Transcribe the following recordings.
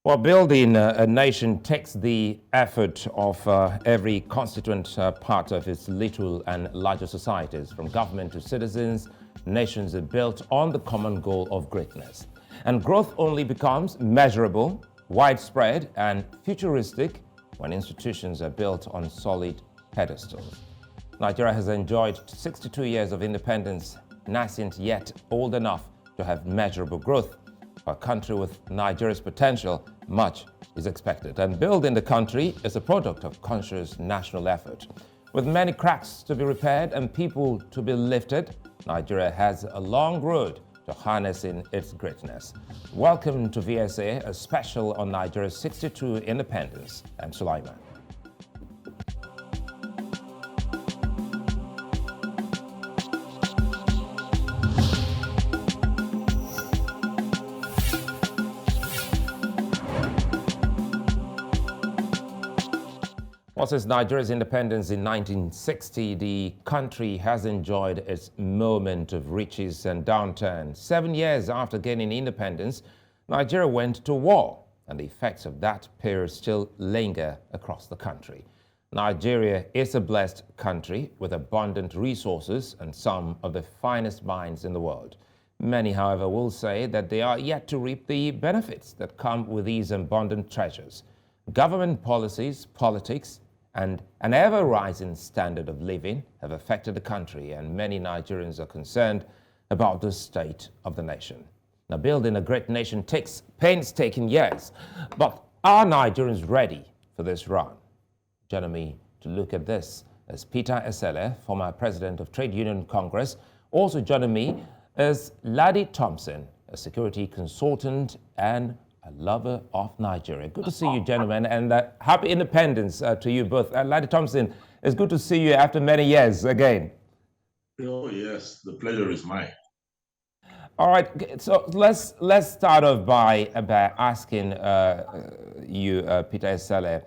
Well, building a nation takes the effort of every constituent part of its little and larger societies, from government to citizens. Nations are built on the common goal of greatness. And growth only becomes measurable, widespread, and futuristic when institutions are built on solid pedestals. Nigeria has enjoyed 62 years of independence, nascent yet old enough to have measurable growth. For a country with Nigeria's potential, much is expected. And building the country is a product of conscious national effort. With many cracks to be repaired and people to be lifted, Nigeria has a long road to harnessing its greatness. Welcome to VSA, a special on Nigeria's 62 independence. I'm Sulaiman. Well, since Nigeria's independence in 1960, the country has enjoyed its moment of riches and downturn. 7 years after gaining independence, Nigeria went to war, and the effects of that period still linger across the country. Nigeria is a blessed country with abundant resources and some of the finest minds in the world. Many, however, will say that they are yet to reap the benefits that come with these abundant treasures. Government policies, politics, and an ever-rising standard of living have affected the country, and many Nigerians are concerned about the state of the nation. Now, building a great nation takes painstaking years, but are Nigerians ready for this run? Joining me to look at this is Peter Esele, former president of Trade Union Congress. Also joining me is Ladi Thompson, a security consultant and a lover of Nigeria. Good to see you, gentlemen, and happy independence to you both. Ladi Thompson, it's good to see you after many years again. Oh, yes, the pleasure is mine. All right, so let's start off by asking you, Peter Esele,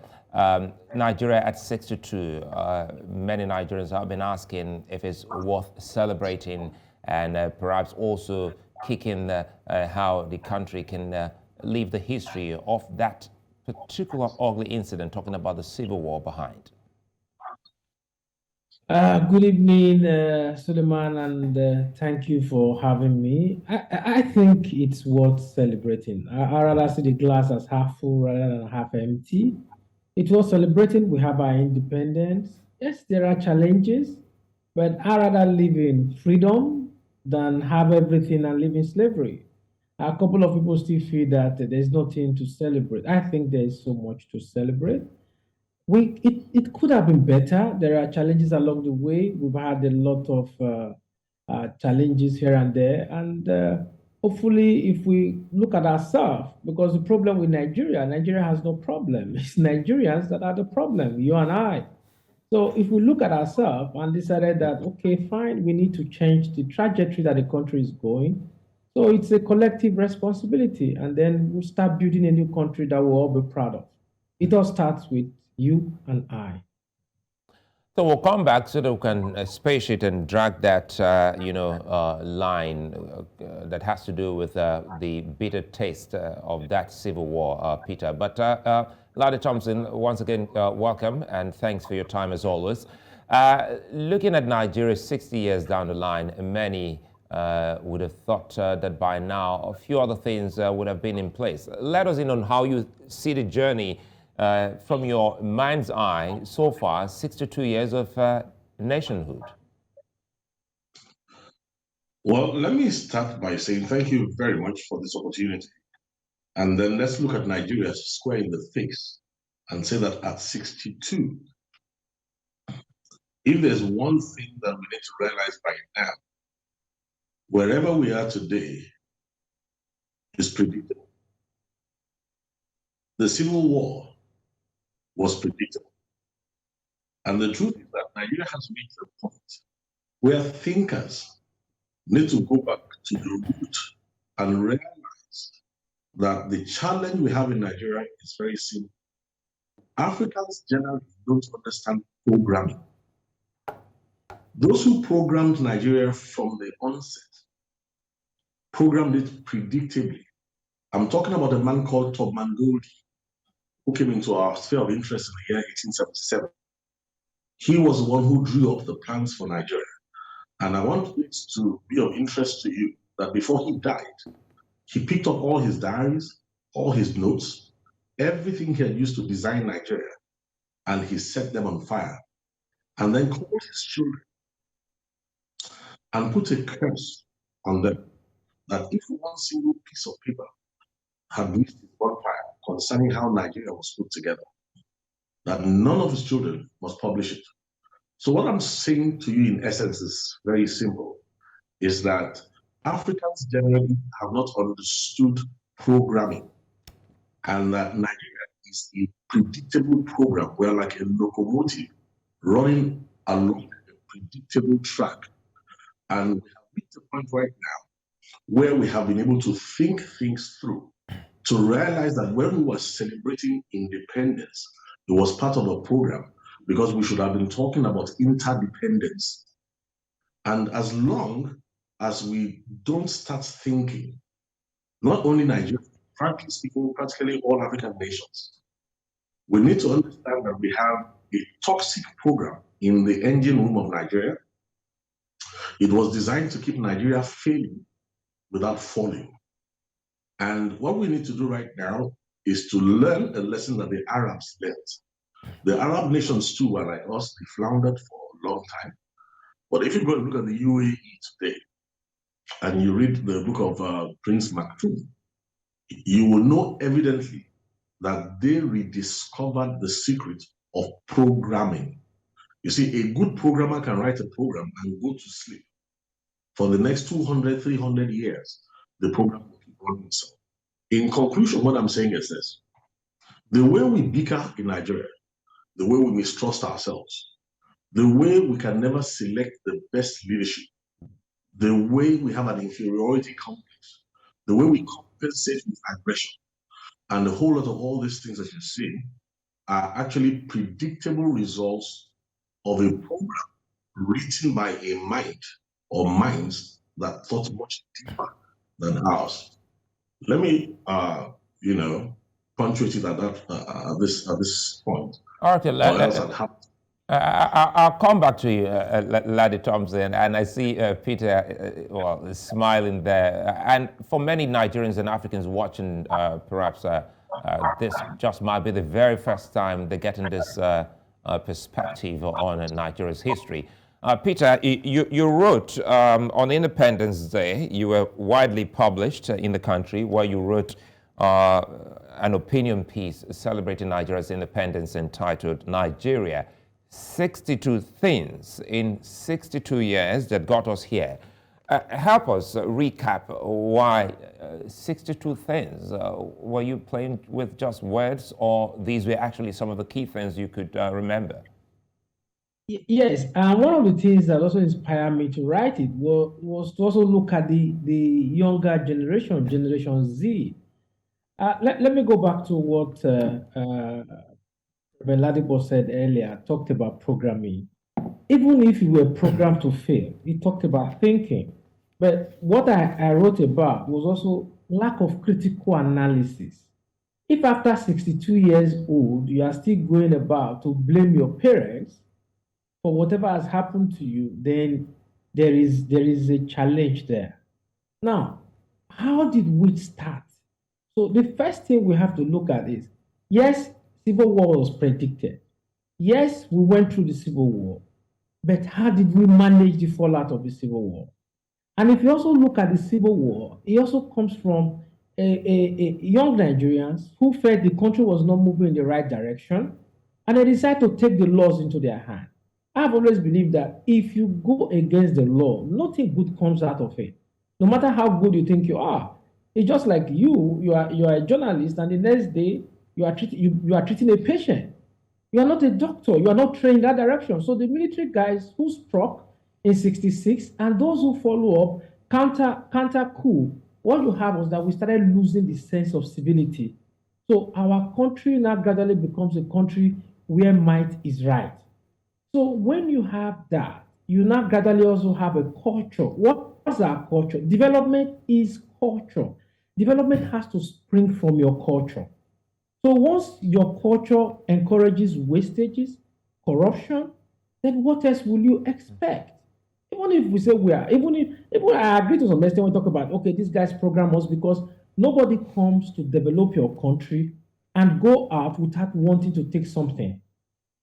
Nigeria at 62. Many Nigerians have been asking if it's worth celebrating, and perhaps also kicking how the country can leave the history of that particular ugly incident, talking about the civil war, behind. Good evening, Sulaiman, and thank you for having me. I think it's worth celebrating. I rather see the glass as half full rather than half empty. It's worth celebrating. We have our independence. Yes, there are challenges, but I rather live in freedom than have everything and live in slavery. A couple of people still feel that there's nothing to celebrate. I think there's so much to celebrate. It could have been better. There are challenges along the way. We've had a lot of challenges here and there. And hopefully, if we look at ourselves, because the problem with Nigeria has no problem. It's Nigerians that are the problem, you and I. So if we look at ourselves and decided that, okay, fine, we need to change the trajectory that the country is going. So it's a collective responsibility, and then we'll start building a new country that we'll all be proud of. It all starts with you and I. So we'll come back so that we can space it and drag that, line that has to do with the bitter taste of that civil war, Peter. But Ladi Thompson, once again, welcome, and thanks for your time as always. Looking at Nigeria 60 years down the line, many would have thought that by now a few other things would have been in place. Let us in on how you see the journey from your mind's eye so far, 62 years of nationhood. Well, let me start by saying thank you very much for this opportunity. And then let's look at Nigeria square in the face and say that at 62, if there's one thing that we need to realize by now, wherever we are today is predictable. The Civil War was predictable. And the truth is that Nigeria has reached a point where thinkers need to go back to the root and realize that the challenge we have in Nigeria is very simple. Africans generally don't understand programming. Those who programmed Nigeria from the onset programmed it predictably I'm talking about a man called Thompson, who came into our sphere of interest in the year 1877. He was the one who drew up the plans for Nigeria. And I want it to be of interest to you that before he died, he picked up all his diaries, all his notes, everything he had used to design Nigeria, and he set them on fire, and then called his children and put a curse on them that if one single piece of paper had reached his bonfire concerning how Nigeria was put together, that none of his children must publish it. So what I'm saying to you in essence is very simple, is that Africans generally have not understood programming, and that Nigeria is a predictable program. We're like a locomotive running along a predictable track. And we have reached a point right now where we have been able to think things through, to realize that when we were celebrating independence, it was part of a program, because we should have been talking about interdependence. And as long as we don't start thinking, not only Nigeria, frankly speaking, practically all African nations, we need to understand that we have a toxic program in the engine room of Nigeria. It was designed to keep Nigeria failing without falling. And what we need to do right now is to learn a lesson that the Arabs learned. The Arab nations too were like us, they floundered for a long time. But if you go and look at the UAE today, and you read the book of Prince Maktoum, you will know evidently that they rediscovered the secret of programming. You see, a good programmer can write a program and go to sleep. For the next 200, 300 years, the program will keep running itself. In conclusion, what I'm saying is this: the way we bicker in Nigeria, the way we mistrust ourselves, the way we can never select the best leadership, the way we have an inferiority complex, the way we compensate with aggression, and a whole lot of all these things that you see are actually predictable results of a program written by a mind or minds that thought much deeper than ours. Let me, punctuate it at this point. Okay, I'll come back to you, Ladi Thompson, and I see Peter is smiling there. And for many Nigerians and Africans watching, perhaps this just might be the very first time they're getting this perspective on Nigeria's history. Peter, you wrote on Independence Day, you were widely published in the country, where you wrote an opinion piece celebrating Nigeria's independence entitled Nigeria, 62 Things in 62 Years That Got Us Here. Help us recap why 62 things. Were you playing with just words, or these were actually some of the key things you could remember? Yes, and one of the things that also inspired me to write it was to also look at the younger generation, Generation Z. Let me go back to what Ladi said earlier, talked about programming. Even if you were programmed to fail, he talked about thinking. But what I wrote about was also lack of critical analysis. If after 62 years old, you are still going about to blame your parents for whatever has happened to you, then there is a challenge there. Now, how did we start? So the first thing we have to look at is, yes, Civil War was predicted. Yes, we went through the Civil War, but how did we manage the fallout of the Civil War? And if you also look at the Civil War, it also comes from young Nigerians who felt the country was not moving in the right direction, and they decided to take the laws into their hand. I've always believed that if you go against the law, nothing good comes out of it. No matter how good you think you are. It's just like you are a journalist, and the next day you are treating a patient. You are not a doctor. You are not trained in that direction. So the military guys who struck in 66 and those who follow up counter coup, what you have was that we started losing the sense of civility. So our country now gradually becomes a country where might is right. So when you have that, you now gradually also have a culture. What's our culture? Development is culture. Development has to spring from your culture. So once your culture encourages wastages, corruption, then what else will you expect? Even if we say we are, even I agree to some extent when we talk about, okay, this guy's program us because nobody comes to develop your country and go out without wanting to take something.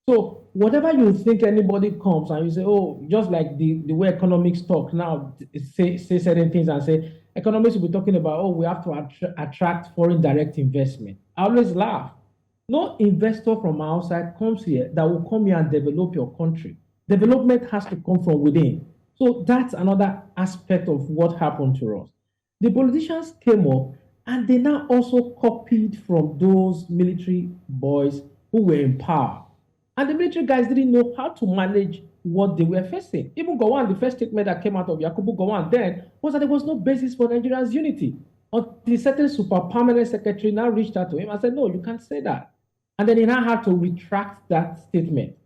So whatever you think anybody comes and you say, oh, just like the way economics talk now, say certain things and say, economics will be talking about, oh, we have to attract foreign direct investment. I always laugh. No investor from outside comes here that will come here and develop your country. Development has to come from within. So that's another aspect of what happened to us. The politicians came up and they now also copied from those military boys who were in power. And the military guys didn't know how to manage what they were facing. Even Gowon, the first statement that came out of Yakubu Gowon then was that there was no basis for Nigeria's unity. Until the certain super permanent secretary now reached out to him and said, no, you can't say that. And then he now had to retract that statement.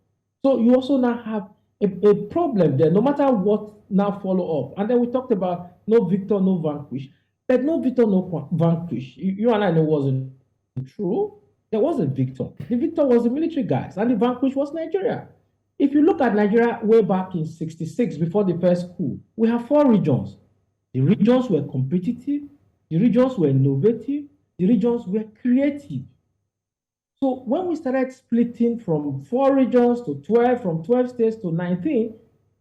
So you also now have a problem there, no matter what now follow up. And then we talked about no victor, no vanquish. But no victor, no vanquish. You and I know wasn't true. There was a victor. The victor was the military guys, and the vanquish was Nigeria. If you look at Nigeria way back in '66, before the first coup, we have 4 regions. The regions were competitive, the regions were innovative, the regions were creative. So when we started splitting from 4 regions to 12, from 12 states to 19,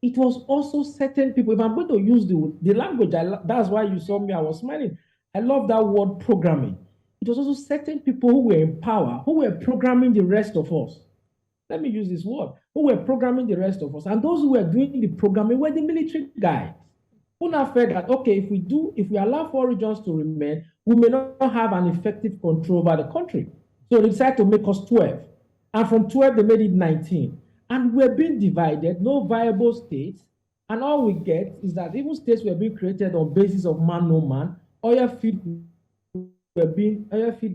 it was also certain people. If I'm going to use the language, that's why you saw me, I was smiling. I love that word programming. It was also certain people who were in power, who were programming the rest of us. Let me use this word, who were programming the rest of us. And those who were doing the programming were the military guys, who now felt that, okay, if we allow 4 regions to remain, we may not have an effective control over the country. So they decided to make us 12. And from 12, they made it 19. And we're being divided, no viable states. And all we get is that even states were being created on basis of man, no man. Oil field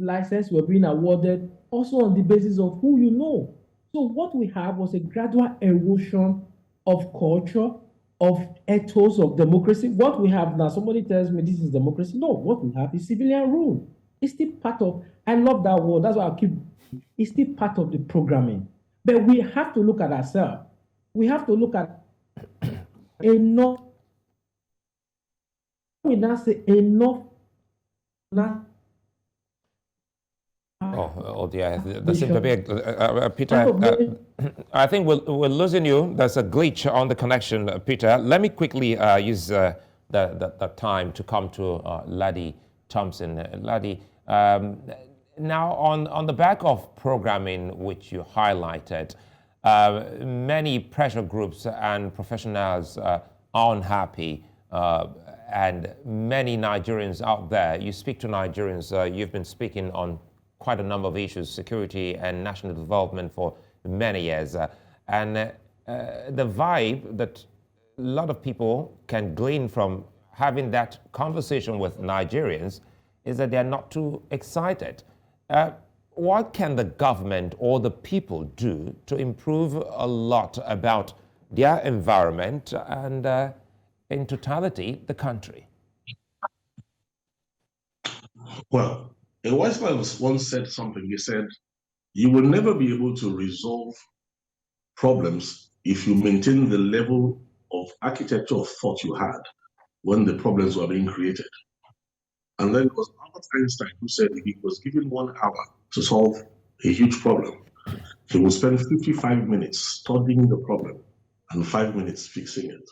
license were being awarded also on the basis of who you know. So what we have was a gradual erosion of culture, of ethos, of democracy. What we have now, somebody tells me this is democracy. No, what we have is civilian rule. It's still part of, I love that word, that's why it's still part of the programming. But we have to look at ourselves. We have to look at enough. We now say enough. Oh dear, there seems to be Peter, I think we're losing you. There's a glitch on the connection, Peter. Let me quickly use the time to come to Ladi Thompson. Ladi, now on the back of programming which you highlighted, many pressure groups and professionals are unhappy, and many Nigerians out there, you speak to Nigerians, you've been speaking on quite a number of issues, security and national development for many years. And the vibe that a lot of people can glean from having that conversation with Nigerians is that they're not too excited. What can the government or the people do to improve a lot about their environment and, in totality, the country? Well, a wise man once said something. He said, you will never be able to resolve problems if you maintain the level of architecture of thought you had when the problems were being created. And then it was Albert Einstein who said if he was given 1 hour to solve a huge problem, he would spend 55 minutes studying the problem and 5 minutes fixing it.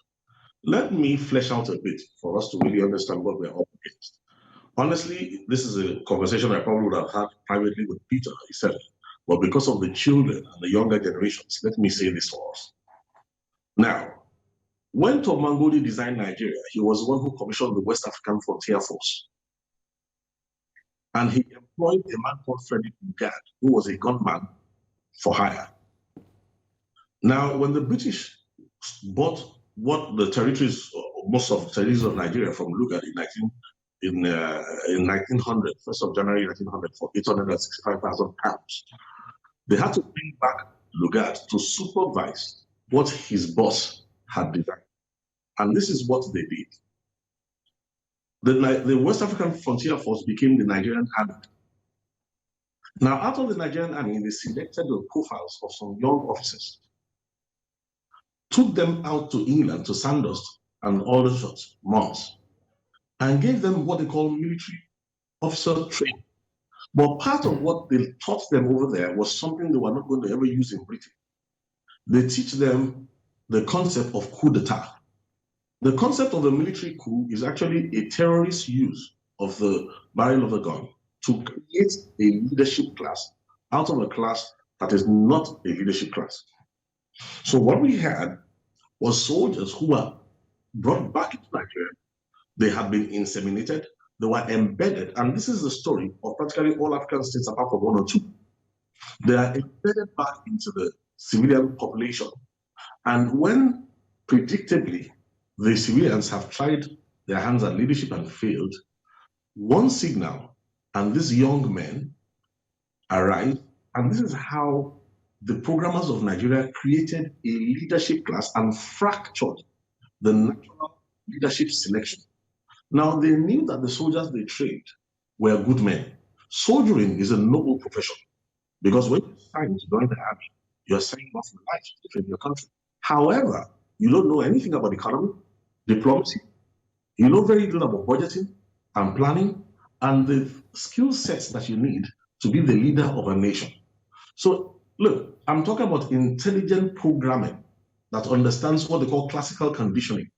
Let me flesh out a bit for us to really understand what we're up against. Honestly, this is a conversation I probably would have had privately with Peter, Esele, but because of the children and the younger generations, let me say this for us. Now, when Tom Mangoli designed Nigeria, he was the one who commissioned the West African Frontier Force. And he employed a man called Frederick Lugard, who was a gunman for hire. Now, when the British bought what the territories, most of the territories of Nigeria from Lugard in 1900, 1st of January 1900, for 865,000 pounds, they had to bring back Lugard to supervise what his boss had designed. And this is what they did. the West African Frontier Force became the Nigerian Army. Now, out of the Nigerian Army, they selected the profiles of some young officers, took them out to England, to Sandhurst and all the sorts, months, and gave them what they call military officer training. But part of what they taught them over there was something they were not going to ever use in Britain. They teach them the concept of coup d'etat. The concept of the military coup is actually a terrorist use of the barrel of a gun to create a leadership class out of a class that is not a leadership class. So what we had was soldiers who were brought back into Nigeria. They had been inseminated, they were embedded, and this is the story of practically all African states apart from one or two. They are embedded back into the civilian population. And when, predictably, the civilians have tried their hands at leadership and failed, one signal, and these young men arrived, and this is how the programmers of Nigeria created a leadership class and fractured the natural leadership selection. Now, they knew that the soldiers they trained were good men. Soldiering is a noble profession because when you sign to join the army, you're signing off your life to defend your country. However, you don't know anything about economy, diplomacy. You know very little about budgeting and planning and the skill sets that you need to be the leader of a nation. So, look, I'm talking about intelligent programming that understands what they call classical conditioning.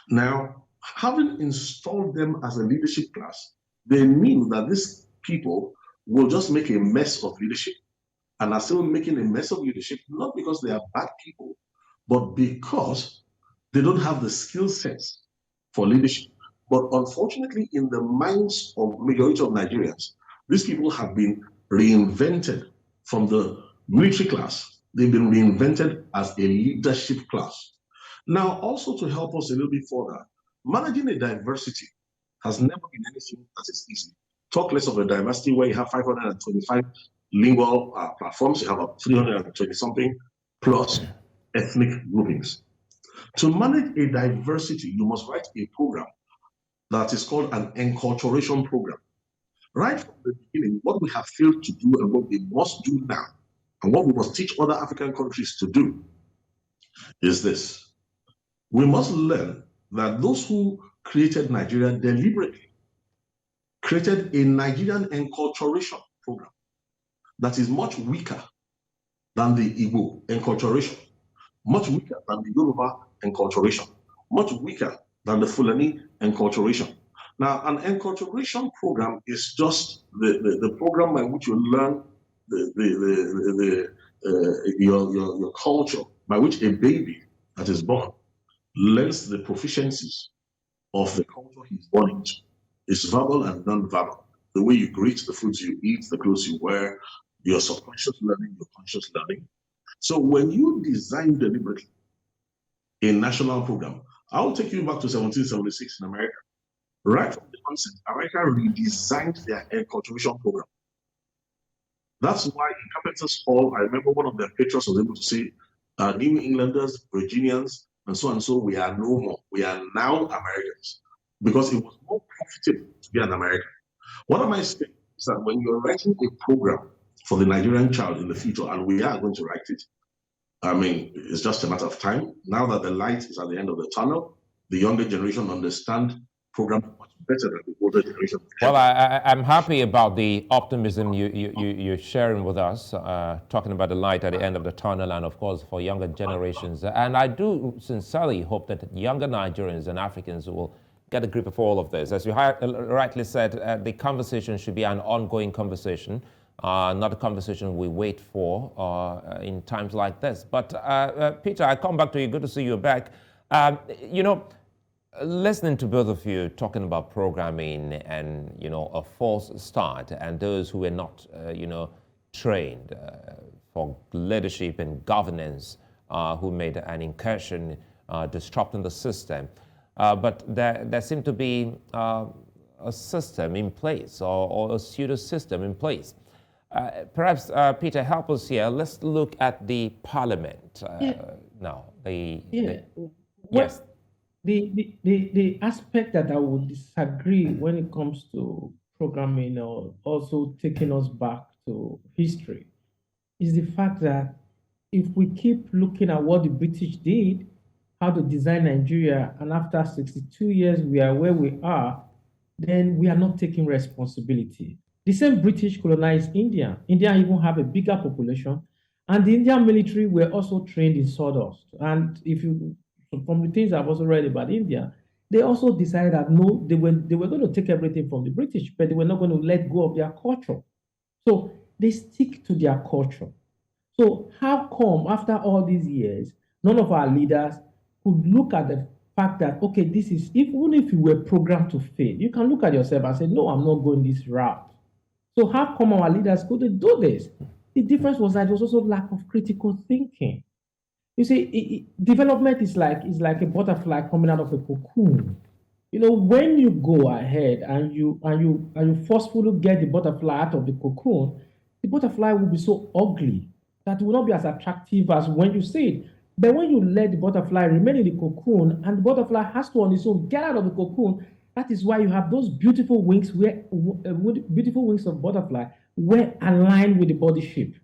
Now, having installed them as a leadership class, they knew that these people will just make a mess of leadership and are still making a mess of leadership, not because they are bad people, but because they don't have the skill sets for leadership. But unfortunately, in the minds of majority of Nigerians, these people have been reinvented from the military class. They've been reinvented as a leadership class. Now, also to help us a little bit further, managing a diversity has never been anything that is easy. Talk less of a diversity where you have 525 lingual platforms, you have 320 something plus ethnic groupings. To manage a diversity, you must write a program that is called an enculturation program. Right from the beginning, what we have failed to do and what we must do now, and what we must teach other African countries to do, is this. We must learn that those who created Nigeria deliberately created a Nigerian enculturation program that is much weaker than the Igbo enculturation, much weaker than the Yoruba enculturation, much weaker than the Fulani enculturation. Now, an enculturation program is just the program by which you learn your culture, by which a baby that is born learns the proficiencies of the culture he's born into. It's verbal and non-verbal. The way you greet, the foods you eat, the clothes you wear, your subconscious learning, your conscious learning. So when you design deliberately a national program, I'll take you back to 1776 in America. Right from the onset, America redesigned their enculturation program. That's why in Carpenter's Hall, I remember one of their patrons was able to say, New Englanders, Virginians, and so, we are no more. We are now Americans. Because it was more profitable to be an American. What am I saying is that when you're writing a program for the Nigerian child in the future, and we are going to write it, I mean, it's just a matter of time. Now that the light is at the end of the tunnel, the younger generation understand program much better than the older generation. Well, I'm happy about the optimism you're sharing with us, talking about the light at the end of the tunnel, and of course for younger generations. And I do sincerely hope that younger Nigerians and Africans will get a grip of all of this. As you rightly said, the conversation should be an ongoing conversation, not a conversation we wait for in times like this. But Peter, I come back to you. Good to see you back. You know, listening to both of you talking about programming and, you know, a false start, and those who were not, you know, trained for leadership and governance, who made an incursion disrupting the system. But there seemed to be a system in place, or a pseudo system in place. Perhaps, Peter, help us here. Let's look at the parliament now. Yes. the aspect that I would disagree when it comes to programming or also taking us back to history is the fact that if we keep looking at what the British did, how to design Nigeria, and after 62 years we are where we are, then we are not taking responsibility. The same British colonized India. India even have a bigger population, and the Indian military were also trained in sawdust. And if you, from the things I've also read about India, they also decided that no, they were going to take everything from the British, but they were not going to let go of their culture. So they stick to their culture. So how come after all these years, none of our leaders could look at the fact that, okay, this is, even if you were programmed to fail, you can look at yourself and say, no, I'm not going this route. So how come our leaders couldn't do this? The difference was that there was also lack of critical thinking. You see, development is like a butterfly coming out of a cocoon. When you go ahead and you forcefully get the butterfly out of the cocoon, the butterfly will be so ugly that it will not be as attractive as when you see it. But when you let the butterfly remain in the cocoon and the butterfly has to on its own get out of the cocoon, that is why you have those beautiful wings beautiful wings of butterfly were aligned with the body shape.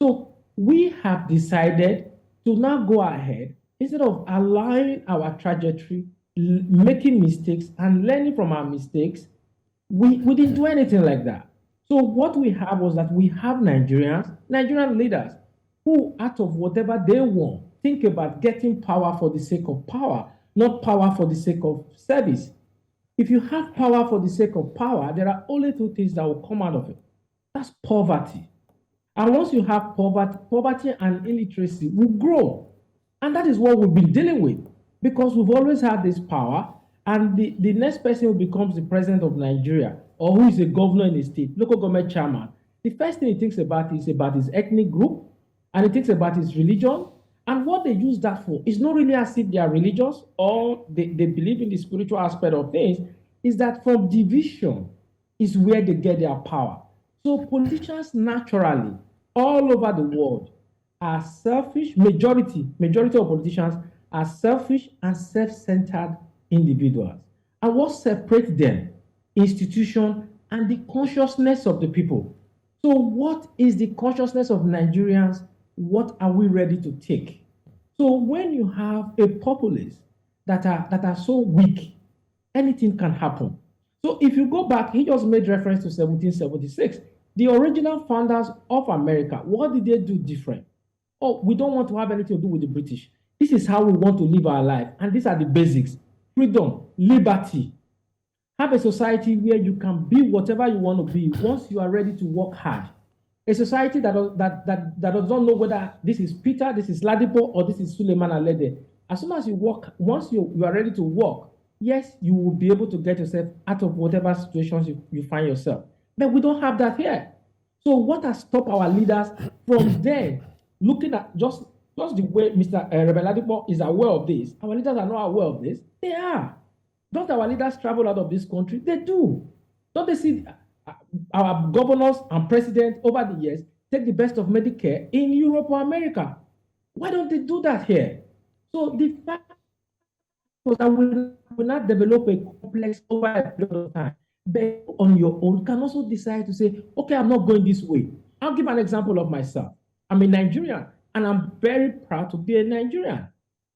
So we have decided to now go ahead instead of allowing our trajectory, making mistakes and learning from our mistakes. We didn't do anything like that. So what we have was that we have Nigerian leaders who, out of whatever they want, think about getting power for the sake of power, not power for the sake of service. If you have power for the sake of power, there are only two things that will come out of it. That's poverty. And once you have poverty and illiteracy will grow. And that is what we've been dealing with because we've always had this power. And the next person who becomes the president of Nigeria or who is a governor in a state, local government chairman, the first thing he thinks about is about his ethnic group and he thinks about his religion. And what they use that for is not really as if they are religious or they believe in the spiritual aspect of things, is that from division is where they get their power. So politicians naturally all over the world are selfish. Majority of politicians are selfish and self-centered individuals. And what separates them? Institution and the consciousness of the people. So what is the consciousness of Nigerians? What are we ready to take? So when you have a populace that are so weak, anything can happen. So if you go back, he just made reference to 1776. The original founders of America, what did they do different? Oh, we don't want to have anything to do with the British. This is how we want to live our life. And these are the basics: freedom, liberty. Have a society where you can be whatever you want to be once you are ready to work hard. A society that does not know whether this is Peter, this is Ladipo, or this is Sulaiman Aledeh. As soon as you work, once you are ready to work, yes, you will be able to get yourself out of whatever situations you find yourself. But we don't have that here. So what has stopped our leaders from then looking at just the way Mr. Rebel Ladipo is aware of this? Our leaders are not aware of this. They are. Don't our leaders travel out of this country? They do. Don't they see our governors and presidents over the years take the best of Medicare in Europe or America? Why don't they do that here? So the fact was that we will not develop a complex over a period of time. But on your own, you can also decide to say, okay, I'm not going this way. I'll give an example of myself. I'm a Nigerian, and I'm very proud to be a Nigerian.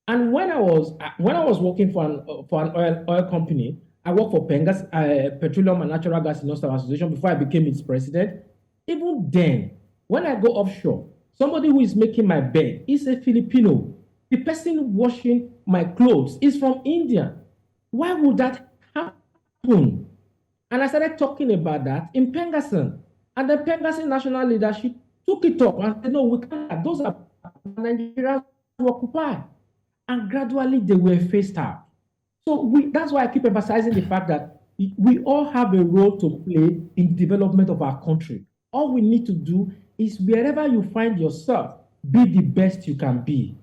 And when I was working for an oil company, I worked for Pengas, Petroleum and Natural Gas Industry Association before I became its president. Even then, when I go offshore, somebody who is making my bed is a Filipino. The person washing my clothes is from India. Why would that happen? And I started talking about that in Pengasson. And the Pengasson national leadership took it up and said, no, we can't. Those are Nigerians who occupy. And gradually they were phased out. So that's why I keep emphasizing the fact that we all have a role to play in the development of our country. All we need to do is wherever you find yourself, be the best you can be.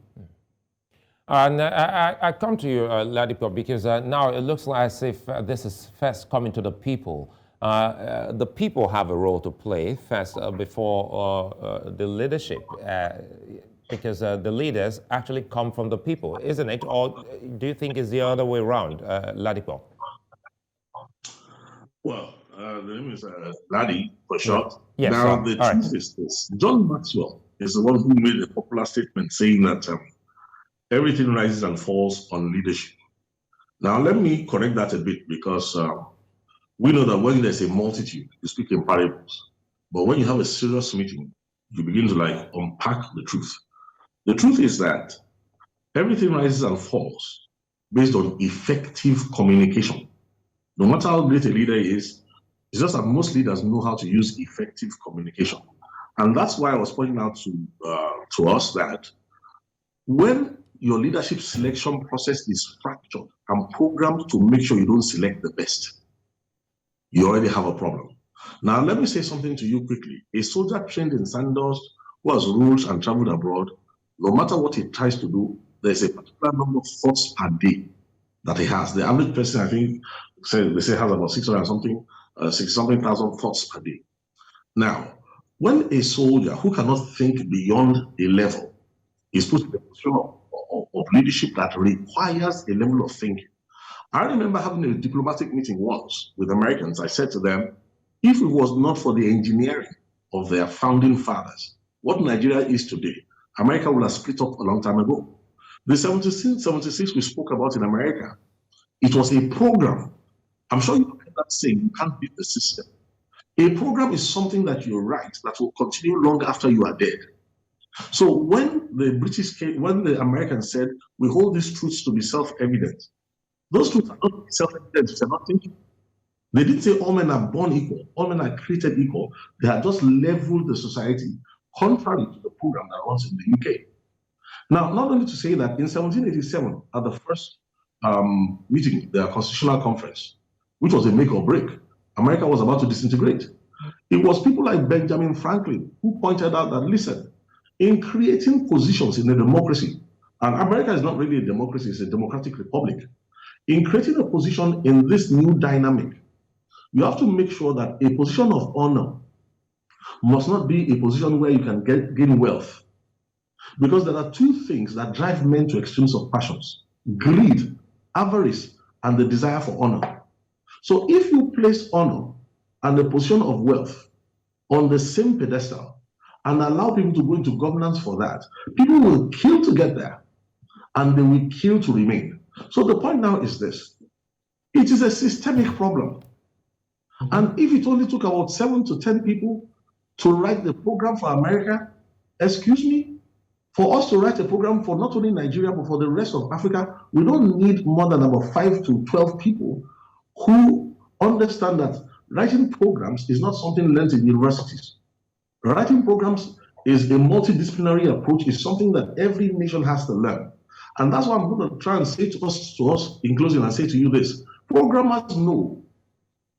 And I come to you, Ladipo, because now it looks like as if this is first coming to the people. The people have a role to play first before the leadership. because the leaders actually come from the people, isn't it? Or do you think it's the other way around, Ladipo? Well, the name is Ladi for short. Yes, now, the truth is this. John Maxwell is the one who made a popular statement saying that everything rises and falls on leadership. Now, let me correct that a bit, because we know that when there's a multitude, you speak in parables. But when you have a serious meeting, you begin to unpack the truth. The truth is that everything rises and falls based on effective communication. No matter how great a leader is, it's just that most leaders know how to use effective communication. And that's why I was pointing out to us that when your leadership selection process is fractured and programmed to make sure you don't select the best, you already have a problem. Now, let me say something to you quickly. A soldier trained in sandals who has ruled and traveled abroad, no matter what he tries to do, there's a particular number of thoughts per day that he has. The average person, I think, they say has about 600 something, 60-something thousand thoughts per day. Now, when a soldier who cannot think beyond a level is put in a position of leadership that requires a level of thinking. I remember having a diplomatic meeting once with Americans. I said to them, if it was not for the engineering of their founding fathers, what Nigeria is today, America would have split up a long time ago. The 76 we spoke about in America, it was a program. I'm sure you heard that saying, you can't beat the system. A program is something that you write that will continue long after you are dead. So when the Americans said, we hold these truths to be self-evident, those truths are not self-evident, they're not thinking. They didn't say all men are born equal, all men are created equal. They had just leveled the society, contrary to the program that runs in the UK. Now, not only to say that in 1787, at the first meeting, their constitutional conference, which was a make or break, America was about to disintegrate. It was people like Benjamin Franklin who pointed out that, listen, in creating positions in a democracy, and America is not really a democracy, it's a democratic republic. In creating a position in this new dynamic, you have to make sure that a position of honor must not be a position where you can gain wealth. Because there are two things that drive men to extremes of passions: greed, avarice, and the desire for honor. So if you place honor and the position of wealth on the same pedestal and allow people to go into governance for that, people will kill to get there and they will kill to remain. So the point now is this: it is a systemic problem. And if it only took about 7 to 10 people to write the program for America, excuse me, for us to write a program for not only Nigeria, but for the rest of Africa, we don't need more than about 5 to 12 people who understand that writing programs is not something learned in universities. Writing programs is a multidisciplinary approach, is something that every nation has to learn. And that's why I'm going to try and say to us in closing, and say to you this: programmers know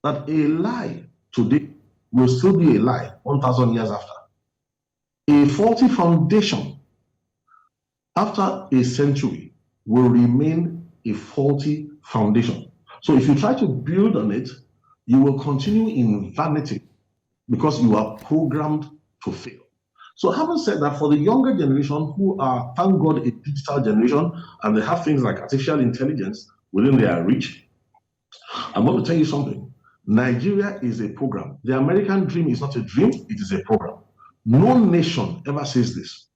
that a lie today will still be a lie 1,000 years after. A faulty foundation after a century will remain a faulty foundation. So if you try to build on it, you will continue in vanity because you are programmed to fail. So having said that, for the younger generation who are, thank God, a digital generation, and they have things like artificial intelligence within their reach, I'm going to tell you something. Nigeria is a program. The American dream is not a dream, it is a program. No nation ever says this.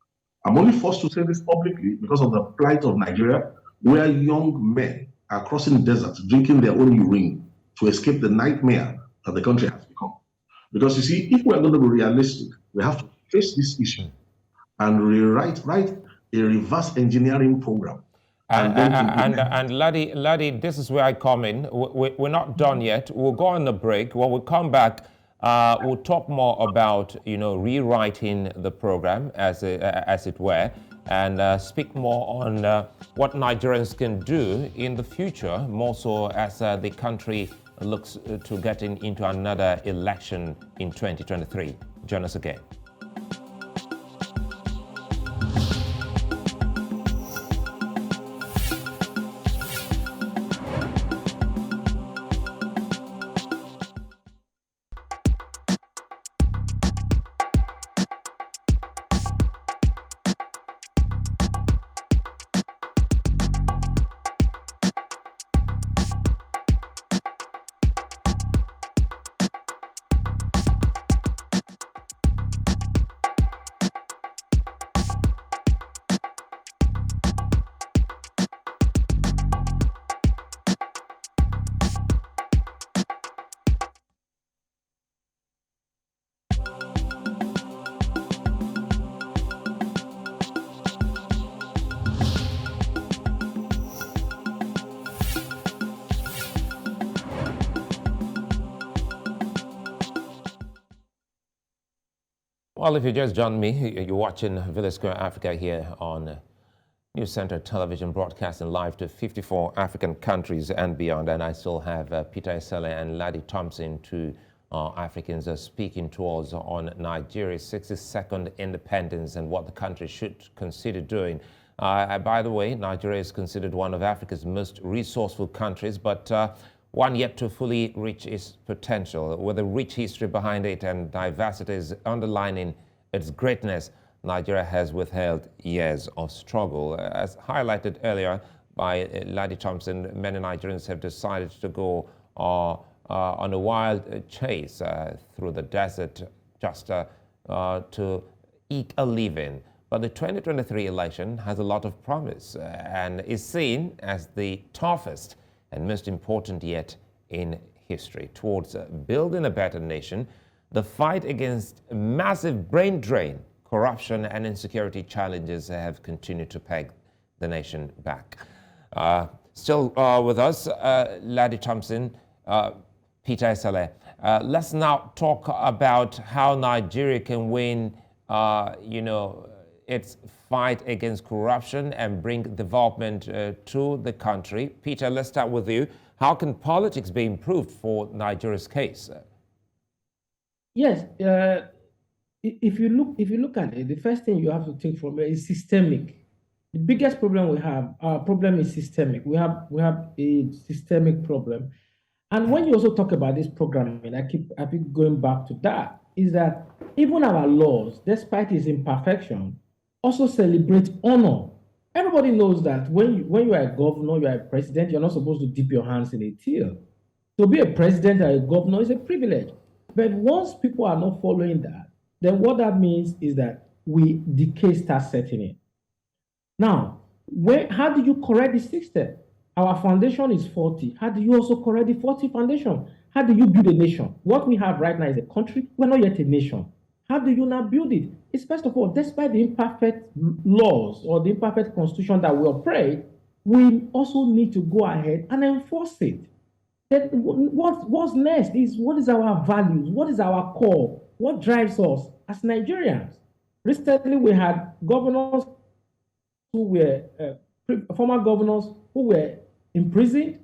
I'm only forced to say this publicly because of the plight of Nigeria, where young men are crossing deserts, drinking their own urine to escape the nightmare that the country has become. Because you see, if we're going to be realistic, we have to face this issue and write a reverse engineering program. And Ladi, this is where I come in. We're not done yet. We'll go on a break. When we come back, we'll talk more about, rewriting the program, as it were, and speak more on what Nigerians can do in the future, more so as the country looks to getting into another election in 2023. Join us again. Well, if you just joined me, you're watching Village Square Africa here on News Center Television, broadcasting live to 54 African countries and beyond. And I still have Peter Esele and Ladi Thompson, two Africans speaking to us on Nigeria's 62nd independence and what the country should consider doing. By the way, Nigeria is considered one of Africa's most resourceful countries, but one yet to fully reach its potential, with a rich history behind it and diversities underlining its greatness. Nigeria has withheld years of struggle. As highlighted earlier by Ladi Thompson, many Nigerians have decided to go on a wild chase through the desert just to eke a living. But the 2023 election has a lot of promise and is seen as the toughest and most important yet in history. Towards building a better nation, the fight against massive brain drain, corruption and insecurity challenges have continued to peg the nation back. Still with us, Ladi Thompson, Peter Esele. Let's now talk about how Nigeria can win, its fight against corruption and bring development to the country. Peter, let's start with you. How can politics be improved for Nigeria's case? Yes, if you look at it, the first thing you have to take from it is systemic. The biggest problem we have, our problem is systemic. We have a systemic problem. And when you also talk about this programming, I keep going back to that, is that even our laws, despite its imperfection, also celebrate honor. Everybody knows that when you are a governor, you are a president, you're not supposed to dip your hands in a till. To be a president or a governor is a privilege. But once people are not following that, then what that means is that decay starts setting in. Now, how do you correct the system? Our foundation is faulty. How do you also correct the faulty foundation? How do you build a nation? What we have right now is a country. We're not yet a nation. How do you now build it? It's first of all, despite the imperfect laws or the imperfect constitution that we operate, we also need to go ahead and enforce it. Then what's next is, what is our values? What is our core? What drives us as Nigerians? Recently, we had governors who were, former governors who were imprisoned,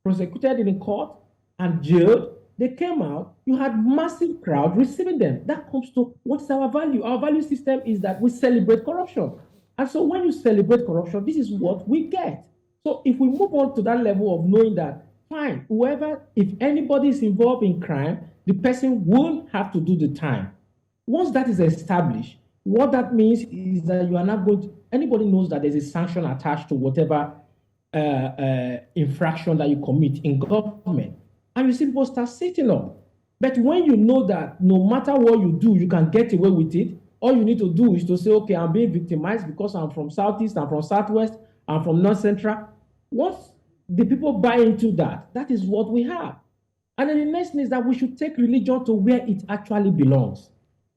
prosecuted in court, and jailed. They came out, you had massive crowd receiving them. That comes to what's our value? Our value system is that we celebrate corruption. And so when you celebrate corruption, this is what we get. So if we move on to that level of knowing that, fine, if anybody is involved in crime, the person will have to do the time. Once that is established, what that means is that you are not going to, anybody knows that there's a sanction attached to whatever infraction that you commit in government. And you see people start sitting up. But when you know that no matter what you do, you can get away with it, all you need to do is to say, okay, I'm being victimized because I'm from Southeast, I'm from Southwest, I'm from North Central. Once the people buy into that, that is what we have. And then the next thing is that we should take religion to where it actually belongs.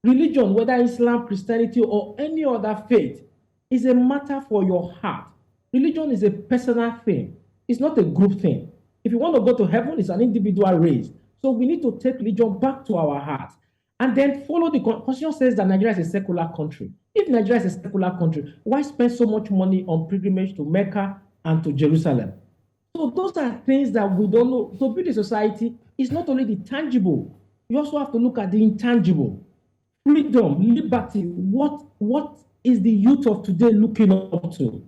Religion, whether Islam, Christianity, or any other faith, is a matter for your heart. Religion is a personal thing. It's not a group thing. If you want to go to heaven, it's an individual race. So we need to take religion back to our heart and then follow the constitution. Says that Nigeria is a secular country. If Nigeria is a secular country, why spend so much money on pilgrimage to Mecca and to Jerusalem? So those are things that we don't know. To build a society is not only the tangible, you also have to look at the intangible. Freedom, liberty, what is the youth of today looking up to?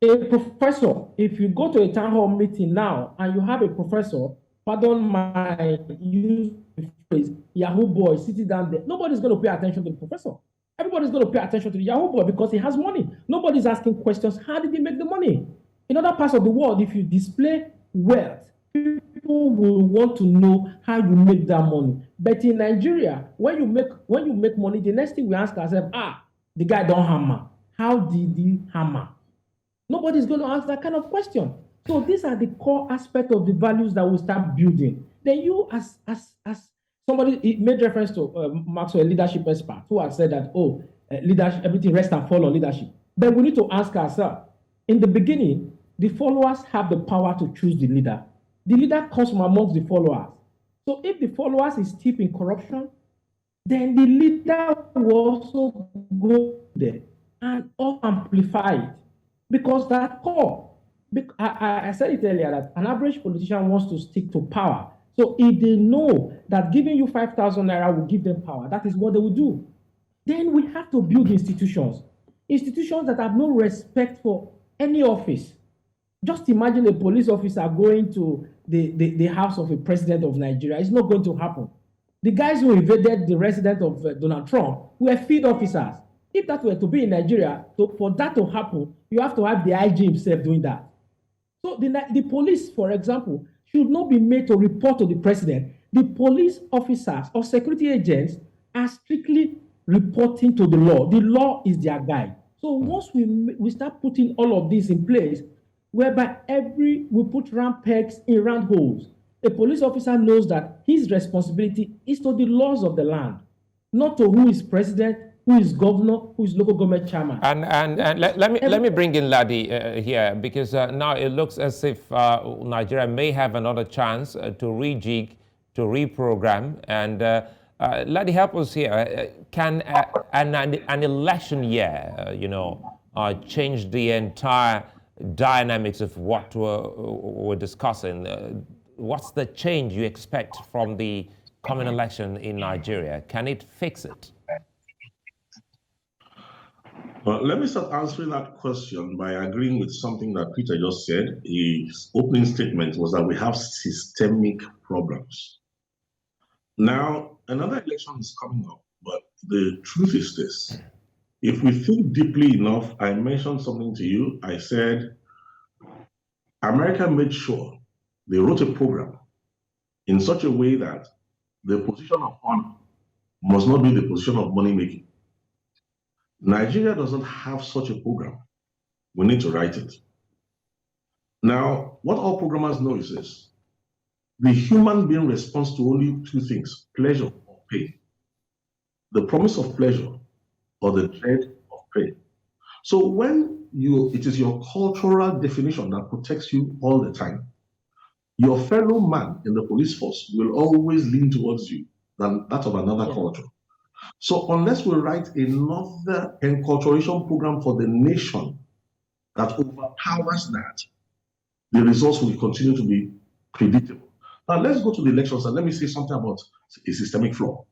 A professor, if you go to a town hall meeting now and you have a professor, pardon my use of phrase, Yahoo boy sitting down there, nobody's going to pay attention to the professor. Everybody's going to pay attention to the Yahoo boy because he has money. Nobody's asking questions, how did he make the money? In other parts of the world, if you display wealth, people will want to know how you make that money. But in Nigeria, when you make money, the next thing we ask ourselves, the guy don't hammer. How did he hammer? Nobody's going to ask that kind of question. So these are the core aspects of the values that we start building. Then you, as somebody made reference to Maxwell, leadership expert, who has said that, leadership, everything rests and falls on leadership. Then we need to ask ourselves, in the beginning, the followers have the power to choose the leader. The leader comes from amongst the followers. So if the followers is steeped in corruption, then the leader will also go there and amplify it. Because that call, I said it earlier that an average politician wants to stick to power. So if they know that giving you 5,000 naira will give them power, that is what they will do. Then we have to build institutions that have no respect for any office. Just imagine a police officer going to the house of a president of Nigeria. It's not going to happen. The guys who invaded the residence of Donald Trump were field officers. If that were to be in Nigeria, for that to happen, you have to have the IG himself doing that. So the police, for example, should not be made to report to the president. The police officers or security agents are strictly reporting to the law. The law is their guide. So once we start putting all of this in place, whereby we put round pegs in round holes, a police officer knows that his responsibility is to the laws of the land, not to who is president, who is governor, who is local government chairman. And let me bring in Ladi here, because now it looks as if Nigeria may have another chance to rejig, to reprogram. And Ladi, help us here. Can an election year, change the entire dynamics of what we're discussing? What's the change you expect from the coming election in Nigeria? Can it fix it? Well, let me start answering that question by agreeing with something that Peter just said. His opening statement was that we have systemic problems. Now, another election is coming up, but the truth is this. If we think deeply enough, I mentioned something to you. I said, America made sure they wrote a program in such a way that the position of honor must not be the position of money making. Nigeria doesn't have such a program. We need to write it. Now, what all programmers know is this. The human being responds to only two things, pleasure or pain. The promise of pleasure or the dread of pain. So when it is your cultural definition that protects you all the time, your fellow man in the police force will always lean towards you than that of another culture. So unless we write another enculturation program for the nation that overpowers that, the results will continue to be predictable. Now let's go to the elections and let me say something about a systemic flaw.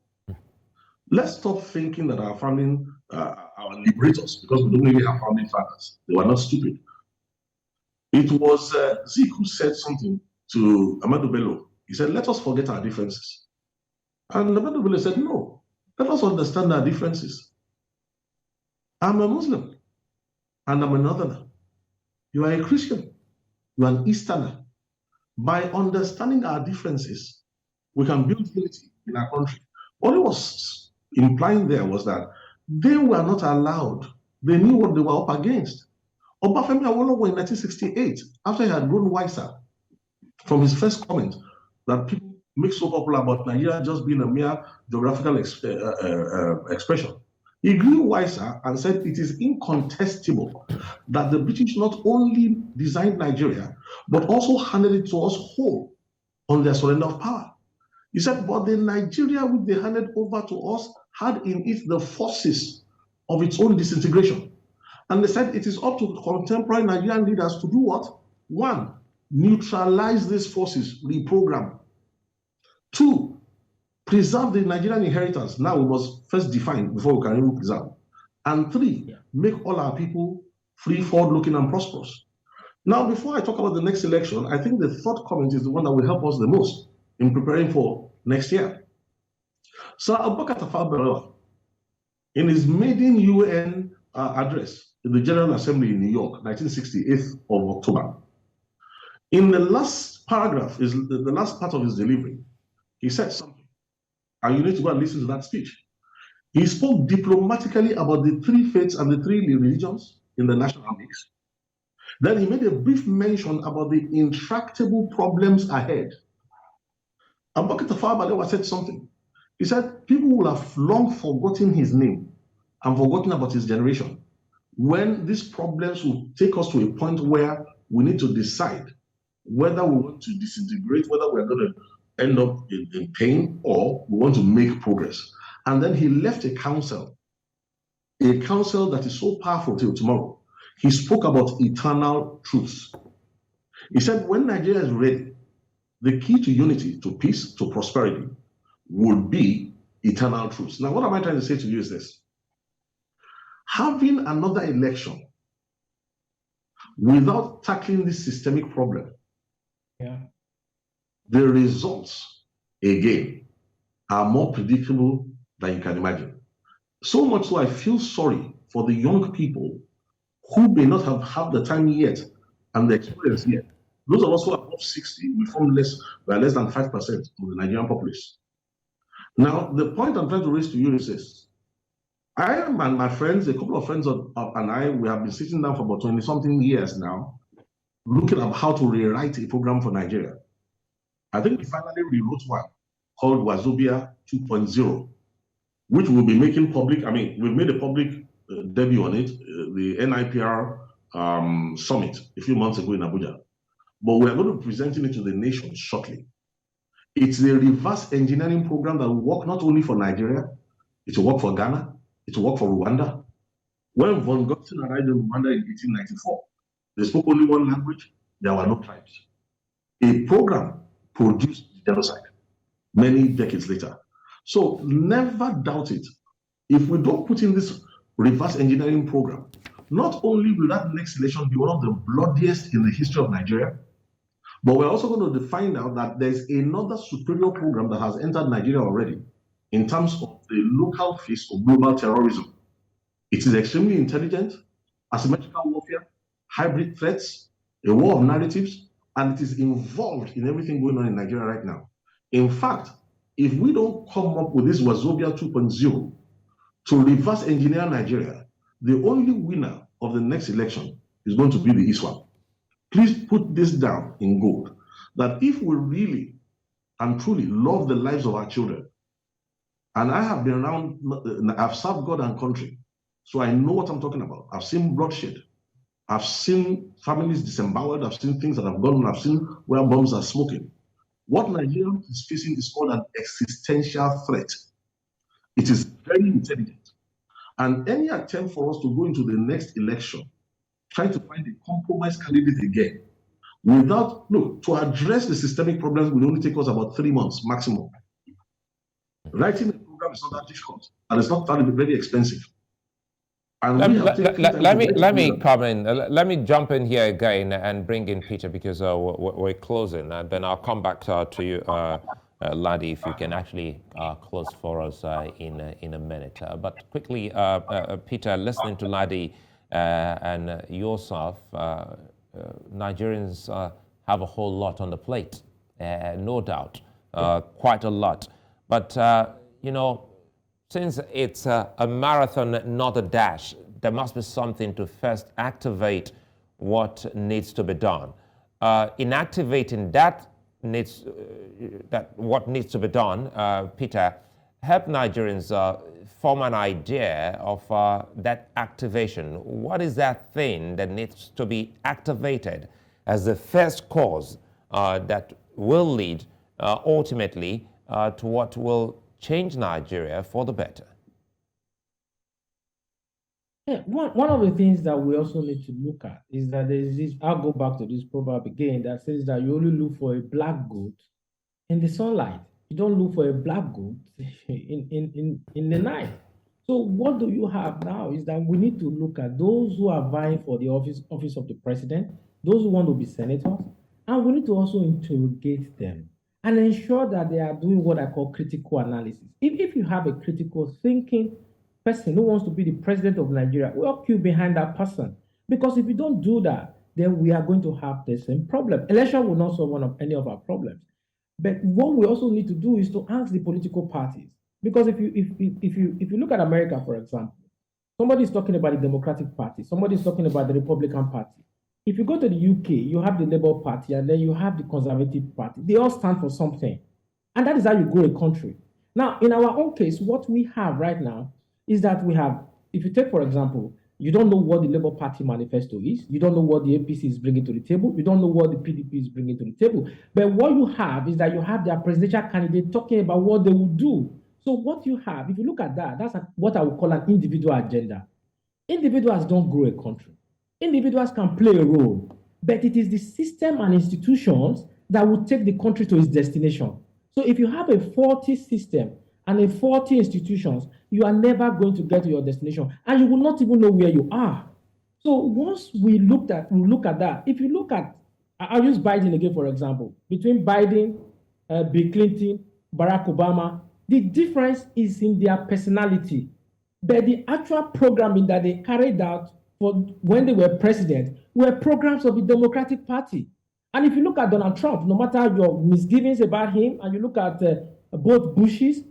Let's stop thinking that our founding, our liberators, because we don't really have founding fathers, they were not stupid. It was Zeke who said something to Ahmadu Bello. He said, let us forget our differences. And Ahmadu Bello said, no, let us understand our differences. I'm a Muslim and I'm a Northerner. You are a Christian, you are an Easterner. By understanding our differences, we can build unity in our country. What it was implying there was that they were not allowed. They knew what they were up against. Obafemi Awolowo in 1968, after he had grown wiser from his first comment that people make so popular about Nigeria just being a mere geographical expression, he grew wiser and said it is incontestable that the British not only designed Nigeria, but also handed it to us whole on their surrender of power. He said, but the Nigeria which they handed over to us had in it the forces of its own disintegration. And they said it is up to contemporary Nigerian leaders to do what? One, neutralize these forces, reprogram. Two, preserve the Nigerian inheritance. Now we must first define before we can even preserve. And three, make all our people free, forward-looking, and prosperous. Now, before I talk about the next election, I think the third comment is the one that will help us the most in preparing for next year. Sir Abubakar Tafawa Balewa, in his maiden UN address in the General Assembly in New York, 1968th of October, in the last paragraph, the last part of his delivery, he said something, and you need to go and listen to that speech. He spoke diplomatically about the three faiths and the three religions in the national mix. Then he made a brief mention about the intractable problems ahead. Abubakar Tafawa Balewa said something. He said, people will have long forgotten his name and forgotten about his generation when these problems will take us to a point where we need to decide whether we want to disintegrate, whether we're going to end up in pain, or we want to make progress. And then he left a counsel that is so powerful till tomorrow. He spoke about eternal truths. He said, when Nigeria is ready, the key to unity, to peace, to prosperity would be eternal truths. Now, what am I trying to say to you is this. Having another election without tackling this systemic problem, the results, again, are more predictable than you can imagine. So much so I feel sorry for the young people who may not have had the time yet and the experience yet. Those of us who are above 60, we are less than 5% of the Nigerian populace. Now, the point I'm trying to raise to you is this. I and my friends, a couple of friends and I, we have been sitting down for about 20-something years now, looking at how to rewrite a program for Nigeria. I think we finally rewrote one called Wazobia 2.0, which we'll be making public. I mean, we've made a public debut on it, the NIPR summit a few months ago in Abuja. But we are going to be presenting it to the nation shortly. It's a reverse engineering program that will work not only for Nigeria, it will work for Ghana, it will work for Rwanda. When von Gotzen arrived in Rwanda in 1894, they spoke only one language, there were no tribes. A program produced genocide many decades later. So never doubt it. If we don't put in this reverse engineering program, not only will that next election be one of the bloodiest in the history of Nigeria, but we're also going to find out that there's another superior program that has entered Nigeria already in terms of the local face of global terrorism. It is extremely intelligent, asymmetrical warfare, hybrid threats, a war of narratives, and it is involved in everything going on in Nigeria right now. In fact, if we don't come up with this Wazobia 2.0 to reverse engineer Nigeria, the only winner of the next election is going to be the ISWAP. Please put this down in gold, that if we really and truly love the lives of our children, and I have been around, I've served God and country, so I know what I'm talking about. I've seen bloodshed. I've seen families disemboweled. I've seen things that have gone on. I've seen where bombs are smoking. What Nigeria is facing is called an existential threat. It is very intelligent. And any attempt for us to go into the next election, trying to find a compromise candidate again, to address the systemic problems will only take us about 3 months maximum. Writing a program is not that difficult, and it's not very expensive. And let me come in. Let me jump in here again and bring in Peter, because we're closing, and then I'll come back to you, Ladi, if you can actually close for us in a minute. But quickly, Peter, listening to Ladi and yourself, Nigerians have a whole lot on the plate, no doubt, quite a lot. But, since it's a marathon, not a dash, there must be something to first activate what needs to be done. In activating what needs to be done, Peter, help Nigerians form an idea of that activation. What is that thing that needs to be activated as the first cause that will lead ultimately to what will change Nigeria for the better? Yeah, one of the things that we also need to look at is that there is this, I'll go back to this proverb again, that says that you only look for a black goat in the sunlight. You don't look for a black goat in the night. So what do you have now is that we need to look at those who are vying for the office of the president, those who want to be senators, and we need to also interrogate them and ensure that they are doing what I call critical analysis. If you have a critical thinking person who wants to be the president of Nigeria, we'll queue behind that person. Because if you don't do that, then we are going to have the same problem. Election will not solve any of our problems. But what we also need to do is to ask the political parties. Because if you look at America, for example, somebody is talking about the Democratic Party, somebody is talking about the Republican Party. If you go to the UK, you have the Labour Party, and then you have the Conservative Party. They all stand for something. And that is how you grow a country. Now, in our own case, what we have right now is that we have, if you take, for example, you don't know what the Labour Party manifesto is. You don't know what the APC is bringing to the table. You don't know what the PDP is bringing to the table. But what you have is that you have their presidential candidate talking about what they will do So what you have, if you look at that, that's what I would call an individual agenda. Individuals don't grow a country. Individuals can play a role, but it is the system and institutions that will take the country to its destination. So if you have a faulty system and a faulty institutions, you are never going to get to your destination, and you will not even know where you are. So once we look at that, if you look at, I'll use Biden again, for example, between Biden, Bill Clinton, Barack Obama, the difference is in their personality. But the actual programming that they carried out for when they were president were programs of the Democratic Party. And if you look at Donald Trump, no matter your misgivings about him, and you look at both Bushes,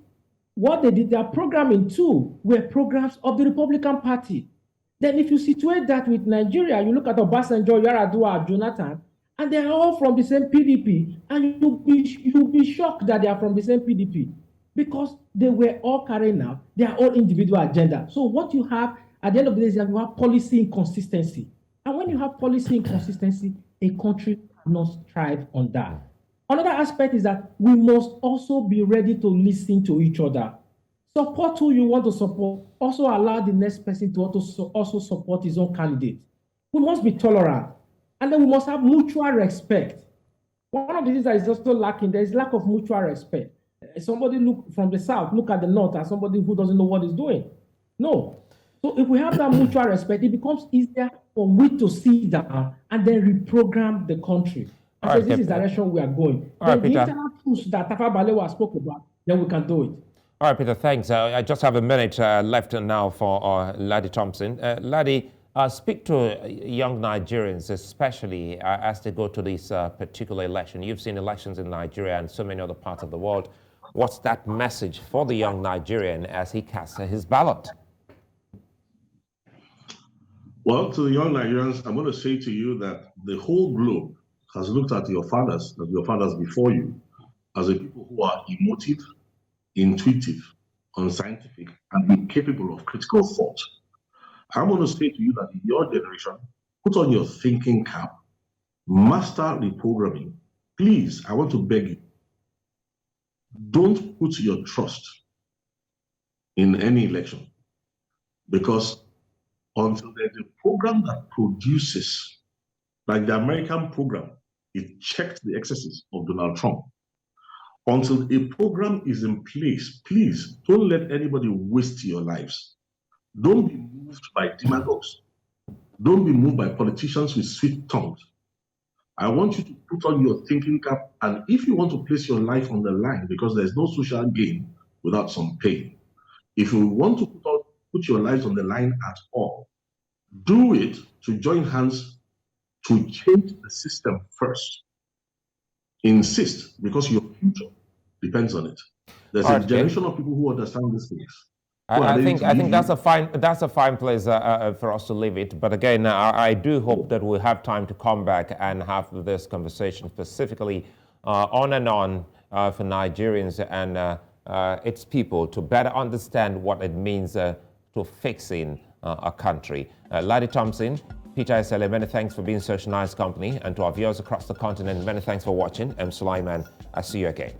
what they did, their programming too, were programs of the Republican Party. Then if you situate that with Nigeria, you look at Obasanjo, Yar'Adua, Jonathan, and they're all from the same PDP, and you'll be shocked that they are from the same PDP because they were all carrying out their own individual agenda. So what you have at the end of the day is that you have policy inconsistency. And when you have policy inconsistency, a country cannot thrive on that. Another aspect is that we must also be ready to listen to each other. Support who you want to support. Also allow the next person to also support his own candidate. We must be tolerant. And then we must have mutual respect. One of the things that is also lacking, there is lack of mutual respect. Somebody look from the south, look at the north as somebody who doesn't know what he's doing. No. So if we have that mutual respect, it becomes easier for we to sit down and then reprogram the country. And so this is the direction we are going. Then the internal push that Tafa Balewa spoke about, then we can do it. All right, Peter, thanks. I just have a minute left now for Ladi Thompson. Ladi, speak to young Nigerians, especially as they go to this particular election. You've seen elections in Nigeria and so many other parts of the world. What's that message for the young Nigerian as he casts his ballot? Well, to the young Nigerians, I'm going to say to you that the whole globe has looked at your fathers before you, as a people who are emotive, intuitive, unscientific, and incapable of critical thought. I'm going to say to you that in your generation, put on your thinking cap, master reprogramming. Please, I want to beg you, don't put your trust in any election, because until there's a program that produces, like the American program, it checked the excesses of Donald Trump. Until a program is in place, please don't let anybody waste your lives. Don't be moved by demagogues. Don't be moved by politicians with sweet tongues. I want you to put on your thinking cap, and if you want to place your life on the line, because there's no social gain without some pain, if you want to put your lives on the line at all, do it to join hands to change the system first. Insist, because your future depends on it. There's a generation of people who understand these things. I think that's a fine place for us to leave it. But again, I do hope that we'll have time to come back and have this conversation specifically on and on for Nigerians and its people to better understand what it means to fixing a country. Ladi Thompson, Peter Esele, many thanks for being such a nice company. And to our viewers across the continent, many thanks for watching. I'm Sulaiman. I'll see you again.